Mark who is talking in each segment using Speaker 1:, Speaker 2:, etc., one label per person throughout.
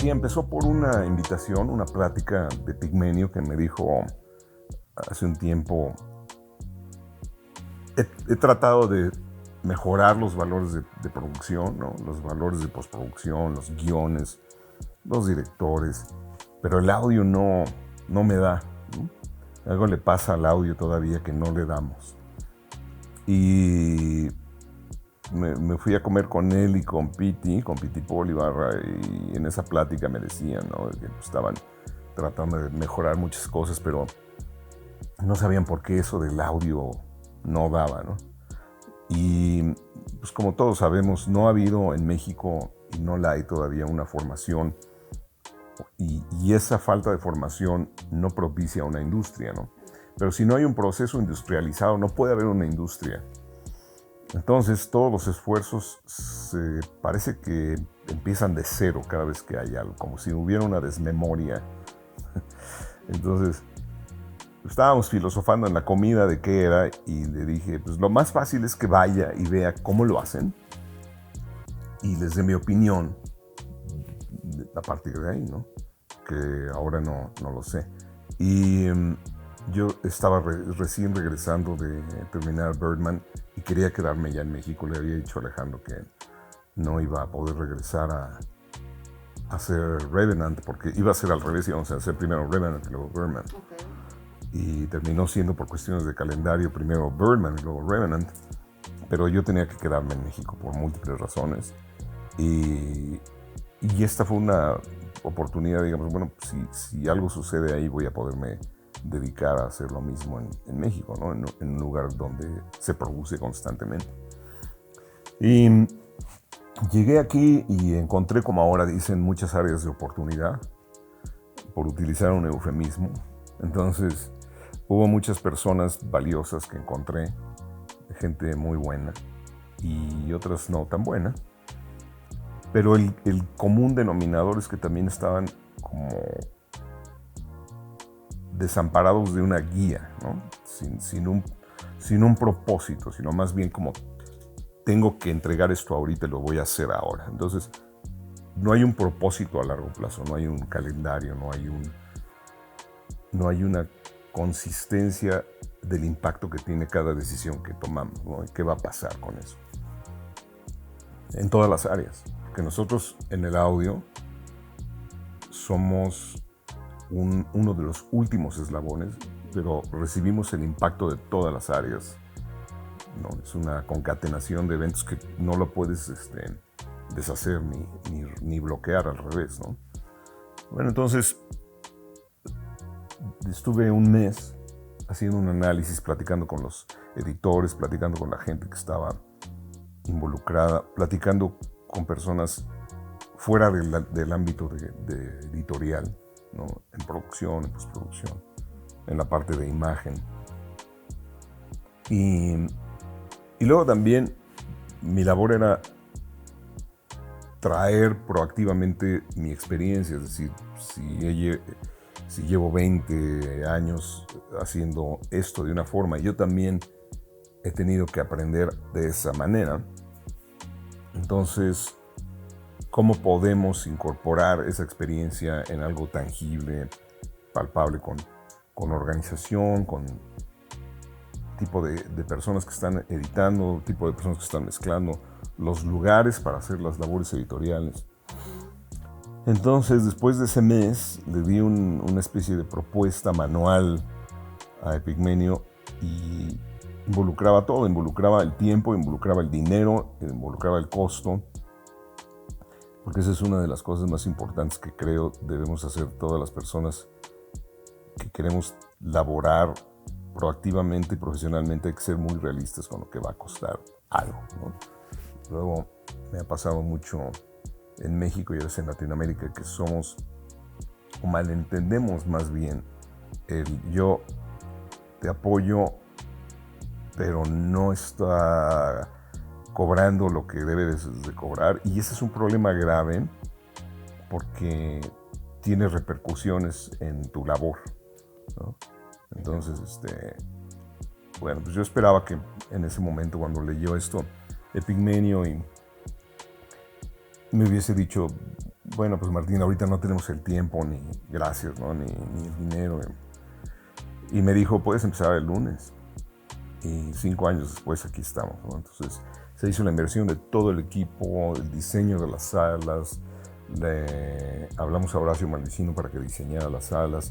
Speaker 1: Sí, empezó por una invitación, una plática de Pigmenio que me dijo hace un tiempo, he tratado de mejorar los valores de producción, ¿no? Los valores de postproducción, los guiones, los directores, pero el audio no me da, ¿no? Algo le pasa al audio todavía que no le damos. Y me fui a comer con él y con Piti Paul Ibarra, y en esa plática me decían, ¿no?, que estaban tratando de mejorar muchas cosas, pero no sabían por qué eso del audio no daba, ¿no? Y pues como todos sabemos, no ha habido en México, y no la hay todavía, una formación, y esa falta de formación no propicia una industria, ¿no? Pero si no hay un proceso industrializado, no puede haber una industria. Entonces todos los esfuerzos parece que empiezan de cero cada vez que hay algo, como si hubiera una desmemoria. Entonces estábamos filosofando en la comida de qué era, y le dije, pues lo más fácil es que vaya y vea cómo lo hacen y les dé mi opinión a partir de ahí, ¿no? Que ahora no lo sé. Y yo estaba recién regresando de terminar Birdman y quería quedarme ya en México. Le había dicho a Alejandro que no iba a poder regresar a hacer Revenant, porque iba a ser al revés, íbamos a hacer primero Revenant y luego Birdman. Okay. Y terminó siendo, por cuestiones de calendario, primero Birdman y luego Revenant, pero yo tenía que quedarme en México por múltiples razones. Y esta fue una oportunidad, digamos, bueno, si algo sucede ahí, voy a poderme dedicar a hacer lo mismo en México, ¿no? En un lugar donde se produce constantemente. Y llegué aquí y encontré, como ahora dicen, muchas áreas de oportunidad, por utilizar un eufemismo. Entonces, hubo muchas personas valiosas que encontré, gente muy buena y otras no tan buena. Pero el común denominador es que también estaban como desamparados de una guía, ¿no? Sin un propósito, sino más bien como, tengo que entregar esto ahorita y lo voy a hacer ahora. Entonces, no hay un propósito a largo plazo, no hay un calendario, no hay una consistencia del impacto que tiene cada decisión que tomamos, ¿no? ¿Y qué va a pasar con eso? En todas las áreas. Que nosotros en el audio somos uno de los últimos eslabones, pero recibimos el impacto de todas las áreas, ¿no? Es una concatenación de eventos que no lo puedes deshacer ni bloquear, al revés, ¿no? Bueno, entonces estuve un mes haciendo un análisis, platicando con los editores, platicando con la gente que estaba involucrada, platicando con personas fuera del ámbito de editorial, ¿no? En producción, en postproducción, en la parte de imagen. Y luego también mi labor era traer proactivamente mi experiencia, es decir, si llevo 20 años haciendo esto de una forma, y yo también he tenido que aprender de esa manera. Entonces, ¿cómo podemos incorporar esa experiencia en algo tangible, palpable, con organización, con tipo de personas que están editando, tipo de personas que están mezclando, los lugares para hacer las labores editoriales? Entonces, después de ese mes, le di una especie de propuesta manual a Epigmenio, y involucraba todo, involucraba el tiempo, involucraba el dinero, involucraba el costo, porque esa es una de las cosas más importantes que creo debemos hacer todas las personas que queremos laborar proactivamente y profesionalmente. Hay que ser muy realistas con lo que va a costar algo, ¿no? Luego me ha pasado mucho en México y a veces en Latinoamérica que somos, o malentendemos más bien, yo te apoyo, pero no está cobrando lo que debe de cobrar, y ese es un problema grave porque tiene repercusiones en tu labor, ¿no? Entonces, bueno, pues yo esperaba que en ese momento, cuando leyó esto Epigmenio, y me hubiese dicho, bueno, pues Martín, ahorita no tenemos el tiempo, ni gracias, ¿no? Ni el dinero. Y me dijo, puedes empezar el lunes. Y 5 años después aquí estamos, ¿no? Entonces se hizo la inversión de todo el equipo, el diseño de las salas. Hablamos a Horacio Maldicino para que diseñara las salas.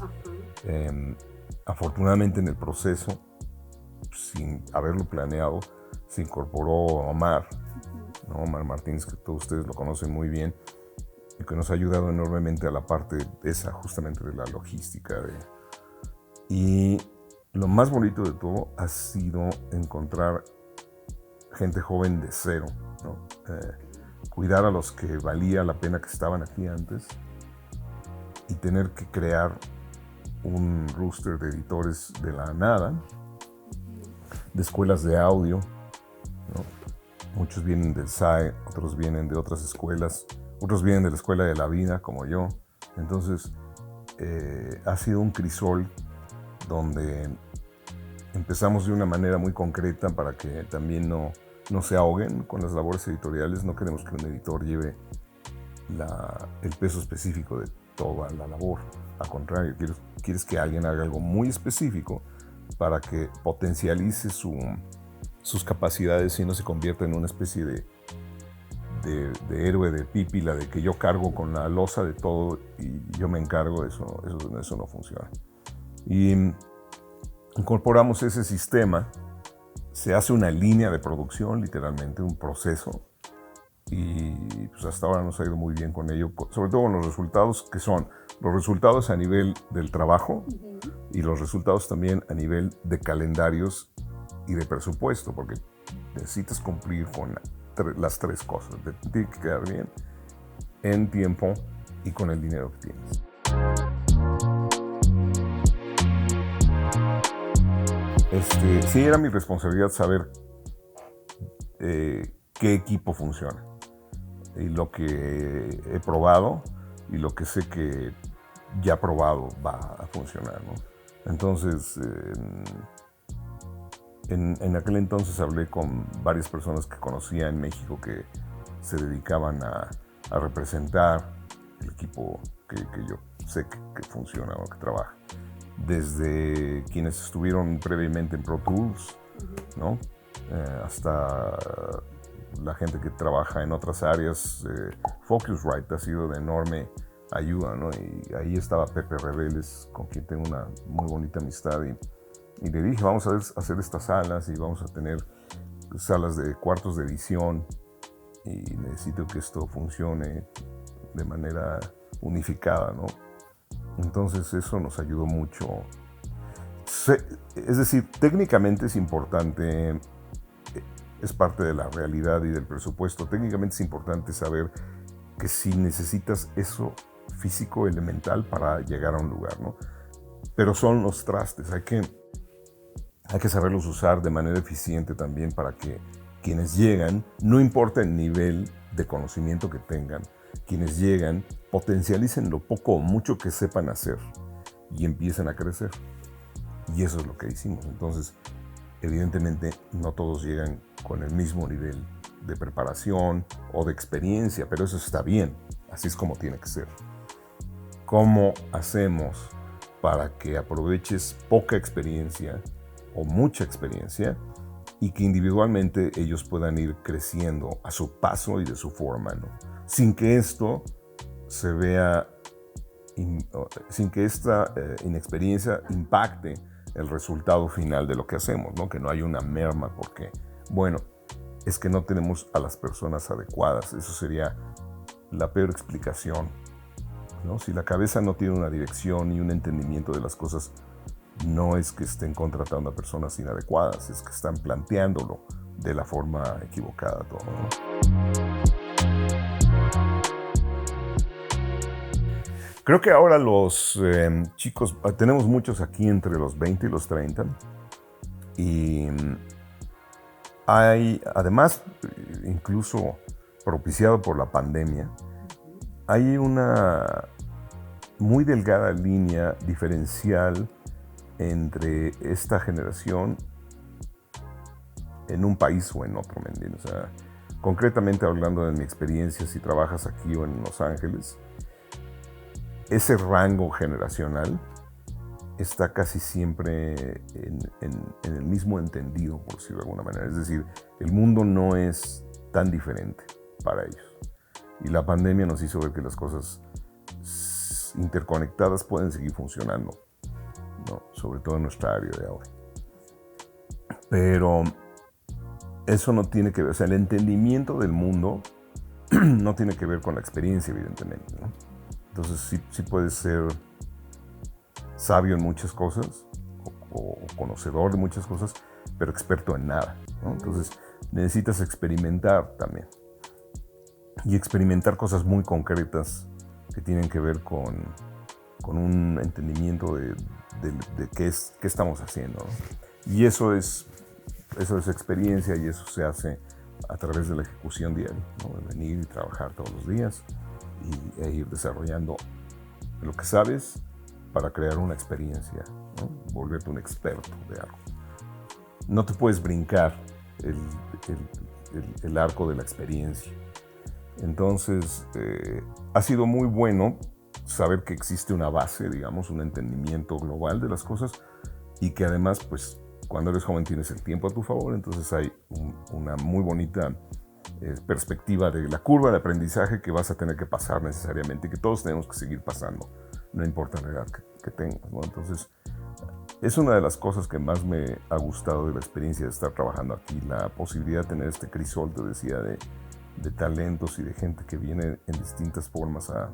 Speaker 1: Afortunadamente en el proceso, sin haberlo planeado, se incorporó Omar, ¿no? Omar Martínez, que todos ustedes lo conocen muy bien, y que nos ha ayudado enormemente a la parte esa, justamente de la logística. Y lo más bonito de todo ha sido encontrar gente joven de cero, ¿no? Cuidar a los que valía la pena que estaban aquí antes y tener que crear un roster de editores de la nada, de escuelas de audio, ¿no? Muchos vienen del SAE, otros vienen de otras escuelas, otros vienen de la escuela de la vida, como yo. Entonces, ha sido un crisol donde empezamos de una manera muy concreta para que también no se ahoguen con las labores editoriales. No queremos que un editor lleve el peso específico de toda la labor. Al contrario, quieres que alguien haga algo muy específico para que potencialice sus capacidades y no se convierta en una especie de héroe de pípila, de que yo cargo con la losa de todo y yo me encargo. Eso no funciona. Y incorporamos ese sistema, se hace una línea de producción, literalmente, un proceso, y pues hasta ahora nos ha ido muy bien con ello, sobre todo con los resultados que son los resultados a nivel del trabajo y los resultados también a nivel de calendarios y de presupuesto, porque necesitas cumplir con las tres cosas. Te tiene que quedar bien en tiempo y con el dinero que tienes. Sí, era mi responsabilidad saber qué equipo funciona. Y lo que he probado y lo que sé que ya probado va a funcionar, ¿no? Entonces, en aquel entonces hablé con varias personas que conocía en México que se dedicaban a representar el equipo que yo sé que funciona o que trabaja. Desde quienes estuvieron previamente en Pro Tools, ¿no? Hasta la gente que trabaja en otras áreas. Focusrite ha sido de enorme ayuda, ¿no? Y ahí estaba Pepe Reveles, con quien tengo una muy bonita amistad, y le dije, vamos a hacer estas salas y vamos a tener salas de cuartos de edición y necesito que esto funcione de manera unificada, ¿no? Entonces eso nos ayudó mucho. Es decir, técnicamente es importante, es parte de la realidad y del presupuesto. Técnicamente es importante saber que si necesitas eso físico elemental para llegar a un lugar, ¿no? Pero son los trastes, hay que saberlos usar de manera eficiente también para que quienes llegan, no importa el nivel de conocimiento que tengan, quienes llegan potencialicen lo poco o mucho que sepan hacer y empiecen a crecer. Y eso es lo que hicimos. Entonces, evidentemente, no todos llegan con el mismo nivel de preparación o de experiencia, pero eso está bien. Así es como tiene que ser. ¿Cómo hacemos para que aproveches poca experiencia o mucha experiencia y que individualmente ellos puedan ir creciendo a su paso y de su forma, ¿no? Sin que esto se vea, sin que esta inexperiencia impacte el resultado final de lo que hacemos, ¿no? Que no haya una merma porque, bueno, es que no tenemos a las personas adecuadas. Eso sería la peor explicación, ¿no? Si la cabeza no tiene una dirección y un entendimiento de las cosas, no es que estén contratando a personas inadecuadas, es que están planteándolo de la forma equivocada todo, ¿no? Creo que ahora los chicos, tenemos muchos aquí entre los 20 y los 30, y hay, además, incluso propiciado por la pandemia, hay una muy delgada línea diferencial entre esta generación en un país o en otro, ¿me entiendes? O sea, concretamente hablando de mi experiencia, si trabajas aquí o en Los Ángeles, ese rango generacional está casi siempre en el mismo entendido, por decirlo de alguna manera. Es decir, el mundo no es tan diferente para ellos. Y la pandemia nos hizo ver que las cosas interconectadas pueden seguir funcionando, ¿no? Sobre todo en nuestra área de ahora. Pero eso no tiene que ver, o sea, el entendimiento del mundo no tiene que ver con la experiencia, evidentemente, ¿no? Entonces sí puedes ser sabio en muchas cosas o conocedor de muchas cosas, pero experto en nada, ¿no? Entonces necesitas experimentar también. Y experimentar cosas muy concretas que tienen que ver con un entendimiento de qué estamos haciendo, ¿no? Y eso es experiencia, y eso se hace a través de la ejecución diaria, ¿no? De venir y trabajar todos los días e ir desarrollando lo que sabes para crear una experiencia, ¿no? Volverte un experto de algo. No te puedes brincar el arco de la experiencia. Entonces, ha sido muy bueno saber que existe una base, digamos, un entendimiento global de las cosas, y que además, pues, cuando eres joven tienes el tiempo a tu favor, entonces hay una muy bonita perspectiva de la curva de aprendizaje que vas a tener que pasar necesariamente, y que todos tenemos que seguir pasando, no importa la edad que tengas, ¿no? Entonces, es una de las cosas que más me ha gustado de la experiencia de estar trabajando aquí, la posibilidad de tener este crisol, te decía, de talentos y de gente que viene en distintas formas a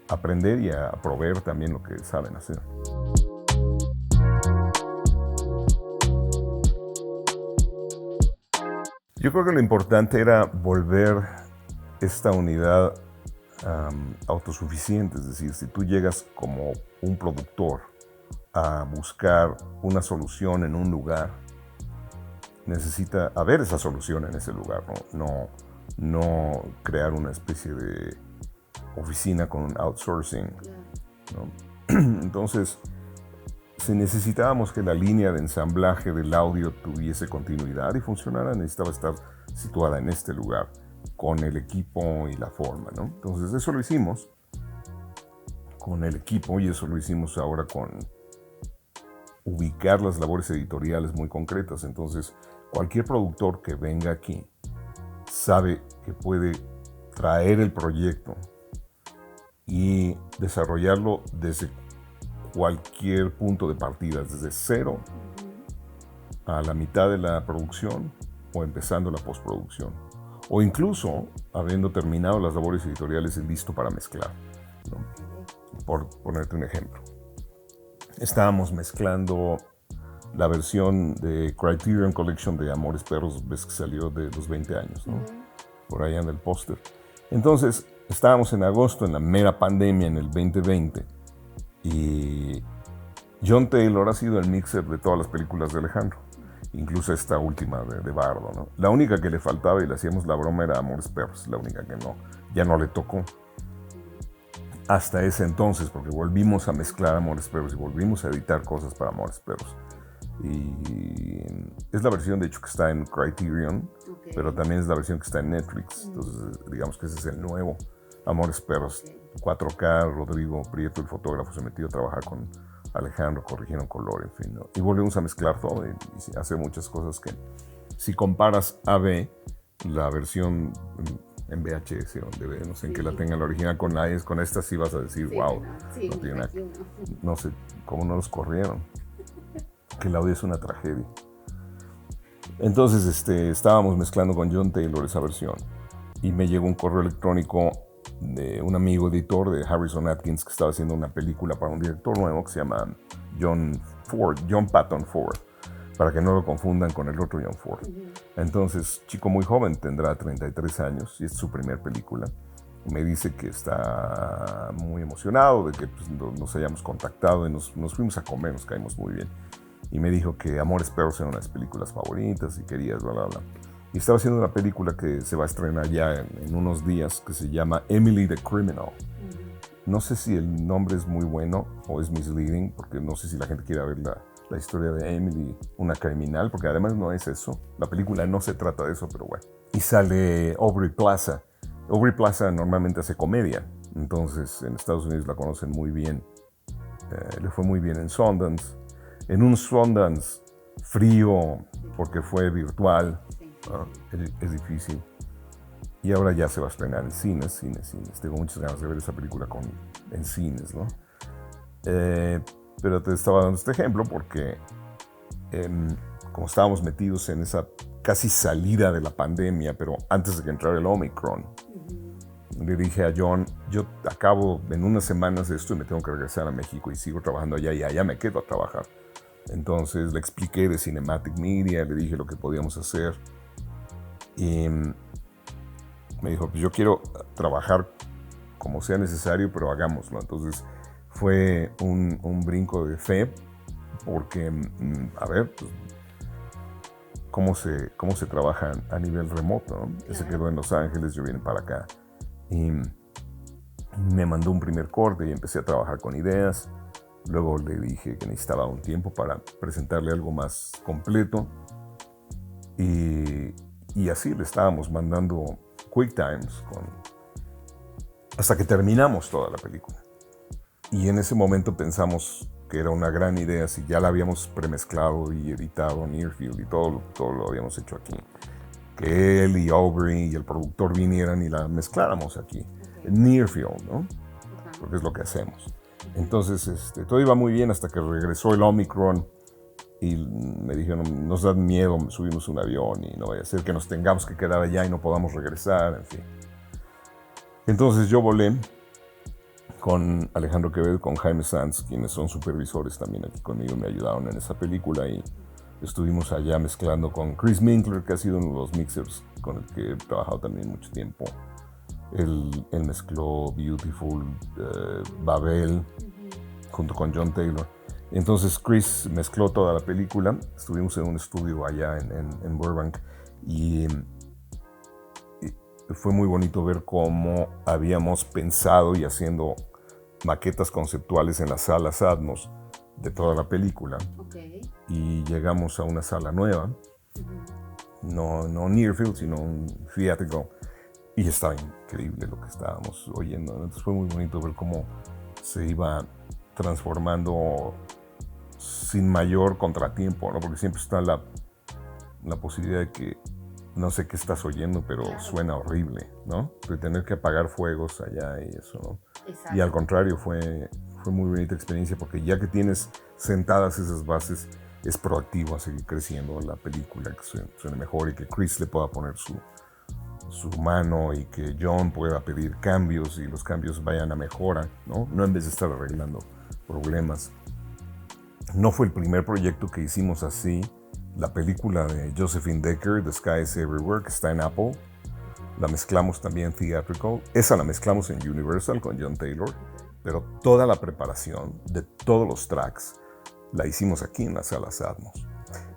Speaker 1: aprender y a proveer también lo que saben hacer. Yo creo que lo importante era volver esta unidad autosuficiente, es decir, si tú llegas como un productor a buscar una solución en un lugar, necesita haber esa solución en ese lugar, no crear una especie de oficina con un outsourcing, ¿no? Entonces, si necesitábamos que la línea de ensamblaje del audio tuviese continuidad y funcionara, necesitaba estar situada en este lugar, con el equipo y la forma, ¿no? Entonces, eso lo hicimos con el equipo, y eso lo hicimos ahora con ubicar las labores editoriales muy concretas. Entonces, cualquier productor que venga aquí sabe que puede traer el proyecto y desarrollarlo desde cualquier punto de partida, desde cero a la mitad de la producción o empezando la postproducción, o incluso habiendo terminado las labores editoriales y listo para mezclar, ¿no? Por ponerte un ejemplo. Estábamos mezclando la versión de Criterion Collection de Amores Perros, ves que salió de los 20 años, ¿no? Por ahí anda el póster. Entonces, estábamos en agosto, en la mera pandemia, en el 2020, y John Taylor ha sido el mixer de todas las películas de Alejandro, incluso esta última de Bardo, ¿no? La única que le faltaba, y le hacíamos la broma, era Amores Perros, la única que ya no le tocó. Hasta ese entonces, porque volvimos a mezclar Amores Perros y volvimos a editar cosas para Amores Perros. Y es la versión, de hecho, que está en Criterion, okay, pero también es la versión que está en Netflix. Entonces, digamos que ese es el nuevo Amores Perros, okay. 4K, Rodrigo Prieto, el fotógrafo, se metió a trabajar con Alejandro, corrigieron color, en fin, ¿no? Y volvimos a mezclar todo y hacer muchas cosas que, si comparas A-B, la versión en VHS o en DVD, no sé en qué la tenga la original, con esta sí vas a decir, wow, no tiene nada, no sé cómo no los corrieron, que el audio es una tragedia. Entonces estábamos mezclando con John Taylor esa versión, y me llegó un correo electrónico de un amigo editor de Harrison Atkins, que estaba haciendo una película para un director nuevo que se llama John Patton Ford, para que no lo confundan con el otro John Ford. Entonces, chico muy joven, tendrá 33 años, y es su primer película. Me dice que está muy emocionado de que pues, nos hayamos contactado, y nos fuimos a comer, nos caímos muy bien. Y me dijo que Amores Perros era una de las películas favoritas y quería, bla, bla, bla. Y estaba haciendo una película que se va a estrenar ya en unos días, que se llama Emily the Criminal. No sé si el nombre es muy bueno o es misleading, porque no sé si la gente quiere ver la historia de Emily, una criminal, porque además no es eso. La película no se trata de eso, pero bueno, y sale Aubrey Plaza. Aubrey Plaza normalmente hace comedia, entonces en Estados Unidos la conocen muy bien. Le fue muy bien en Sundance. En un Sundance frío, porque fue virtual, ¿no? Es difícil. Y ahora ya se va a estrenar en cines. Tengo muchas ganas de ver esa película en cines, ¿no? Pero te estaba dando este ejemplo porque como estábamos metidos en esa casi salida de la pandemia, pero antes de que entrara el Omicron, le dije a John, yo acabo en unas semanas de esto y me tengo que regresar a México y sigo trabajando allá y allá me quedo a trabajar. Entonces le expliqué de Cinematic Media, le dije lo que podíamos hacer y me dijo, pues yo quiero trabajar como sea necesario, pero hagámoslo. Entonces fue un brinco de fe porque, a ver, pues, cómo se trabaja a nivel remoto, ¿no? Él se quedó en Los Ángeles, yo vine para acá. Y me mandó un primer corte y empecé a trabajar con ideas. Luego le dije que necesitaba un tiempo para presentarle algo más completo. Y así le estábamos mandando quick times hasta que terminamos toda la película. Y en ese momento pensamos que era una gran idea si ya la habíamos premezclado y editado en Nearfield y todo lo habíamos hecho aquí. Que él y Aubrey y el productor vinieran y la mezcláramos aquí, en Nearfield, ¿no? Porque es lo que hacemos. Entonces, todo iba muy bien hasta que regresó el Omicron y me dijeron, nos da miedo, subimos un avión y no vaya a ser que nos tengamos que quedar allá y no podamos regresar, en fin. Entonces yo volé con Alejandro Quevedo, con Jaime Sanz, quienes son supervisores también aquí conmigo, me ayudaron en esa película y estuvimos allá mezclando con Chris Minkler, que ha sido uno de los mixers con el que he trabajado también mucho tiempo. Él mezcló Beautiful, Babel, junto con John Taylor. Entonces Chris mezcló toda la película. Estuvimos en un estudio allá en Burbank y fue muy bonito ver cómo habíamos pensado y haciendo maquetas conceptuales en las salas Atmos de toda la película. Y llegamos a una sala nueva, no Nearfield, sino un theatrical, y estaba increíble lo que estábamos oyendo. Entonces fue muy bonito ver cómo se iba transformando sin mayor contratiempo, ¿no? Porque siempre está la posibilidad de que no sé qué estás oyendo, pero suena horrible, ¿no? De tener que apagar fuegos allá y eso, ¿no? Exacto. Y al contrario, fue muy bonita experiencia porque ya que tienes sentadas esas bases, es proactivo a seguir creciendo la película, que suene mejor y que Chris le pueda poner su mano y que John pueda pedir cambios y los cambios vayan a mejora, ¿no? No en vez de estar arreglando problemas. No fue el primer proyecto que hicimos así. La película de Josephine Decker, The Sky is Everywhere, que está en Apple, la mezclamos también theatrical. Esa la mezclamos en Universal con John Taylor, pero toda la preparación de todos los tracks la hicimos aquí en las salas Atmos.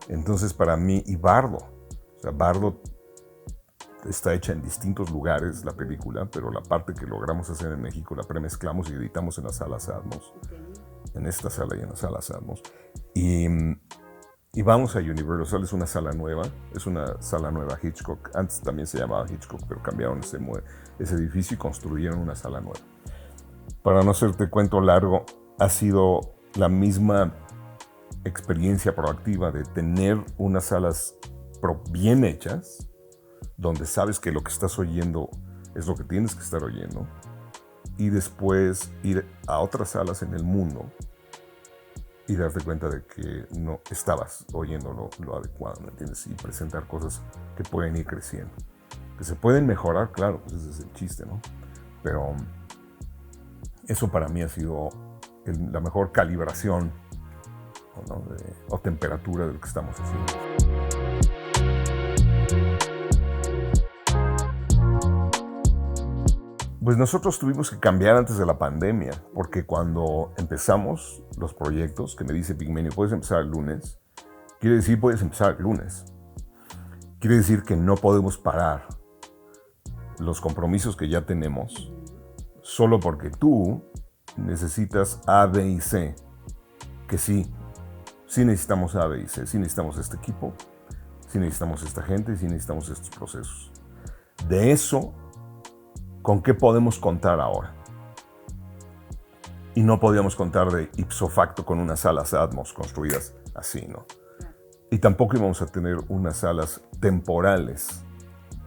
Speaker 1: Entonces para mí, y Bardo, o sea, Bardo está hecha en distintos lugares la película, pero la parte que logramos hacer en México la premezclamos y editamos en las salas Atmos, en esta sala y en las salas Atmos. Y vamos a Universal, es una sala nueva Hitchcock. Antes también se llamaba Hitchcock, pero cambiaron ese edificio y construyeron una sala nueva. Para no hacerte cuento largo, ha sido la misma experiencia proactiva de tener unas salas bien hechas, donde sabes que lo que estás oyendo es lo que tienes que estar oyendo, y después ir a otras salas en el mundo y darte cuenta de que no estabas oyendo lo adecuado, ¿me entiendes? Y presentar cosas que pueden ir creciendo. Que se pueden mejorar, claro, pues ese es el chiste, ¿no? Pero eso para mí ha sido la mejor calibración, ¿no? o temperatura de lo que estamos haciendo. Pues nosotros tuvimos que cambiar antes de la pandemia, porque cuando empezamos los proyectos, que me dice Pigmenio, puedes empezar el lunes, quiere decir puedes empezar el lunes. Quiere decir que no podemos parar los compromisos que ya tenemos solo porque tú necesitas A, B y C. Que sí necesitamos A, B y C, sí necesitamos este equipo, sí necesitamos esta gente, sí necesitamos estos procesos. de eso, ¿con qué podemos contar ahora? Y no podíamos contar de ipso facto con unas salas Atmos construidas así, ¿no? Y tampoco íbamos a tener unas salas temporales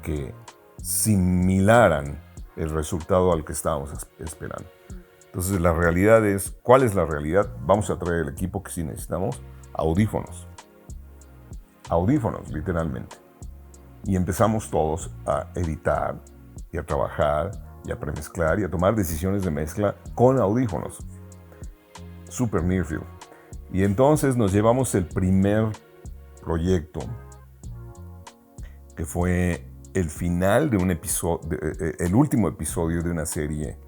Speaker 1: que similaran el resultado al que estábamos esperando. Entonces la realidad es, ¿cuál es la realidad? Vamos a traer el equipo que sí necesitamos, audífonos. Audífonos, literalmente. Y empezamos todos a editar y a trabajar y a premezclar y a tomar decisiones de mezcla con audífonos. Super Nearfield. Y entonces nos llevamos el primer proyecto, que fue el final de un episodio, el último episodio de una serie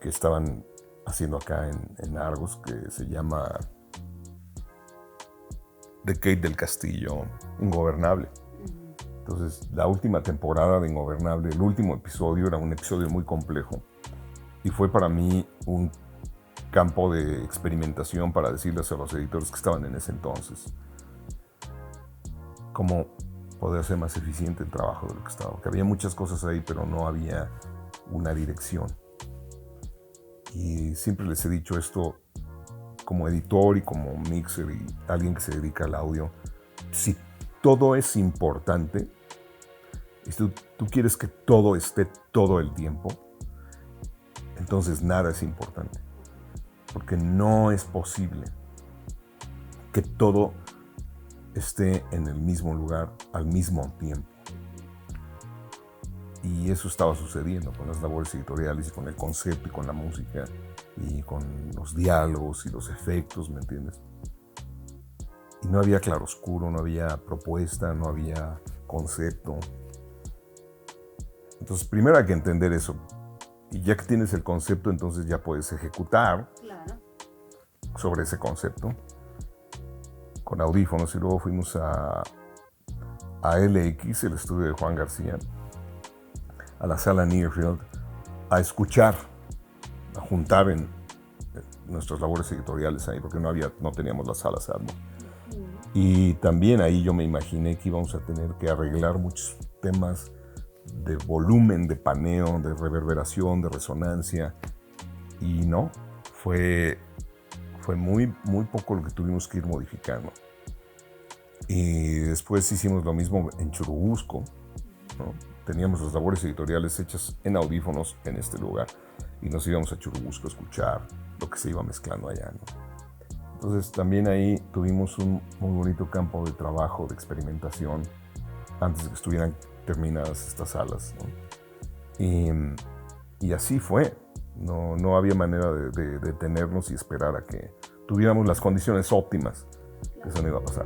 Speaker 1: que estaban haciendo acá en Argos, que se llama The Kate del Castillo, Ingobernable. Entonces, la última temporada de Ingobernable, el último episodio, era un episodio muy complejo y fue para mí un campo de experimentación para decirles a los editores que estaban en ese entonces cómo poder ser más eficiente el trabajo de lo que estaba. Porque había muchas cosas ahí, pero no había una dirección. Y siempre les he dicho esto como editor y como mixer y alguien que se dedica al audio. Si todo es importante, y tú quieres que todo esté todo el tiempo, entonces nada es importante. Porque no es posible que todo esté en el mismo lugar al mismo tiempo. Y eso estaba sucediendo con las labores editoriales y con el concepto y con la música y con los diálogos y los efectos, ¿me entiendes? Y no había claroscuro, no había propuesta, no había concepto. Entonces, primero hay que entender eso. Y ya que tienes el concepto, entonces ya puedes ejecutar sobre ese concepto con audífonos. Y luego fuimos a LX, el estudio de Juan García, a la sala Nearfield, a escuchar, a juntar en nuestras labores editoriales ahí, porque no teníamos las salas Atmos. Y también ahí yo me imaginé que íbamos a tener que arreglar muchos temas de volumen, de paneo, de reverberación, de resonancia. Y no, fue muy poco lo que tuvimos que ir modificando. Y después hicimos lo mismo en Churubusco, ¿no? Teníamos las labores editoriales hechas en audífonos en este lugar y nos íbamos a Churubusco a escuchar lo que se iba mezclando allá, ¿no? Entonces también ahí tuvimos un muy bonito campo de trabajo, de experimentación, antes de que estuvieran terminadas estas salas, ¿no? Y así fue. No había manera de detenernos y esperar a que tuviéramos las condiciones óptimas que eso no iba a pasar.